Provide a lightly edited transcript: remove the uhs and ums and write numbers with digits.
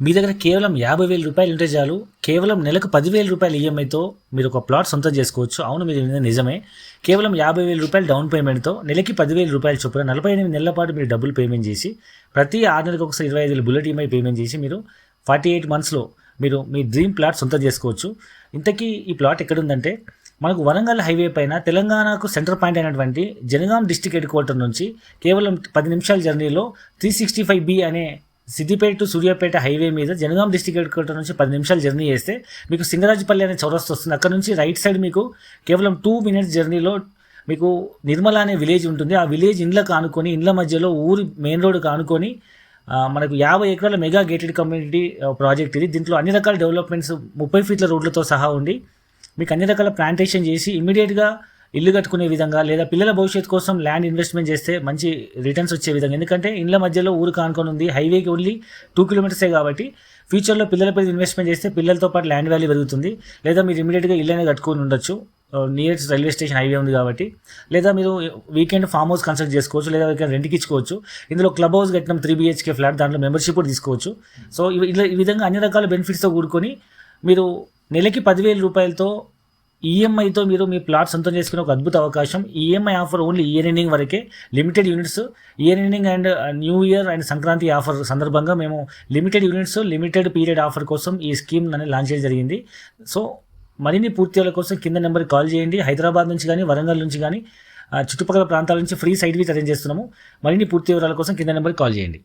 మీ దగ్గర కేవలం 50,000 రూపాయలు ఉంటే చాలు, కేవలం నెలకు 10,000 రూపాయల ఈఎంఐతో మీరు ఒక ప్లాట్ సొంతం చేసుకోవచ్చు. అవును, మీరు విన్నది నిజమే. కేవలం 50,000 రూపాయలు డౌన్ పేమెంట్తో నెలకి 10,000 రూపాయల చొప్పున 48 నెలల పాటు మీరు డబ్బులు పేమెంట్ చేసి, ప్రతి 6 నెలలకు ఒకసారి 25,000 బుల్లెట్ ఈఎంఐ పేమెంట్ చేసి మీరు 48 మంత్స్లో మీరు మీ డ్రీమ్ ప్లాట్ సొంతం చేసుకోవచ్చు. ఇంతకీ ఈ ప్లాట్ ఎక్కడుందంటే, మనకు వరంగల్ హైవే పైన తెలంగాణకు సెంటర్ పాయింట్ అయినటువంటి జనగాం డిస్టిక్ హెడ్ క్వార్టర్ నుంచి కేవలం 10 నిమిషాల జర్నీలో 365B అనే సిద్దిపేట టు సూర్యాపేట హైవే మీద జనగాం డిస్టిక్ హెడ్ క్వార్టర్ నుంచి 10 నిమిషాలు జర్నీ చేస్తే మీకు సింగరాజపల్లి అనే చౌరస్తా వస్తుంది. అక్కడ నుంచి రైట్ సైడ్ మీకు కేవలం 2 మినిట్స్ జర్నీలో మీకు నిర్మల అనే విలేజ్ ఉంటుంది. ఆ విలేజ్ ఇండ్లకు ఆనుకొని, ఇండ్ల మధ్యలో ఊరి మెయిన్ రోడ్డుకు ఆనుకొని మనకు 50 ఎకరాల మెగా గేటెడ్ కమ్యూనిటీ ప్రాజెక్ట్ ఇది. దీంట్లో అన్ని రకాల డెవలప్మెంట్స్ 30 ఫీట్ల రోడ్లతో సహా ఉండి మీకు అన్ని రకాల ప్లాంటేషన్ చేసి ఇమ్మీడియట్గా ఇల్లు కట్టుకునే విధంగా, లేదా పిల్లల భవిష్యత్తు కోసం ల్యాండ్ ఇన్వెస్ట్మెంట్ చేస్తే మంచి రిటర్న్స్ వచ్చే విధంగా. ఎందుకంటే ఇండ్ల మధ్యలో ఊరు కానుకొని ఉంది, హైవేకి ఓన్లీ 2 కిలోమీటర్సే కాబట్టి ఫ్యూచర్లో పిల్లలపై ఇన్వెస్ట్మెంట్ చేస్తే పిల్లలతో పాటు ల్యాండ్ వాల్యూ పెరుగుతుంది. లేదా మీరు ఇమీడియట్గా ఇల్లు అనేది కట్టుకొని ఉండొచ్చు, నియరెస్ట్ రైల్వే స్టేషన్ హైవే ఉంది కాబట్టి. లేదా మీరు వీకెండ్ ఫామ్ హౌస్ కన్స్ట్రక్ట్ చేసుకోవచ్చు, లేదా వీకెండ్ రెంట్కి ఇచ్చుకోవచ్చు. ఇందులో క్లబ్ హౌస్ కట్టినాం 3 BHK ఫ్లాట్, దాంట్లో మెంబర్షిప్ కూడా తీసుకోవచ్చు. సో ఈ విధంగా అన్ని రకాల బెనిఫిట్స్తో కూడుకొని మీరు నెలకి 10,000 రూపాయలతో ఈఎంఐతో మీరు మీ ప్లాట్ సొంతం చేసుకునే ఒక అద్భుత అవకాశం. EMI offer only year ending వరకే, limited units. Year ending and new year and Sankranti offer సందర్భంగా మేము limited units, limited period offer కోసం ఈ స్కీమ్ అనేది లాంచ్ చేయడం జరిగింది. సో మరిన్ని పూర్తిల కోసం కింద నెంబర్కి కాల్ చేయండి. హైదరాబాద్ నుంచి కానీ, వరంగల్ నుంచి కానీ, చుట్టుపక్కల ప్రాంతాల నుంచి ఫ్రీ సైట్ విజిట్ అరేంజ్ చేస్తున్నాము. మరిన్ని పూర్తి వివరాల కోసం కింద నెంబర్కి కాల్ చేయండి.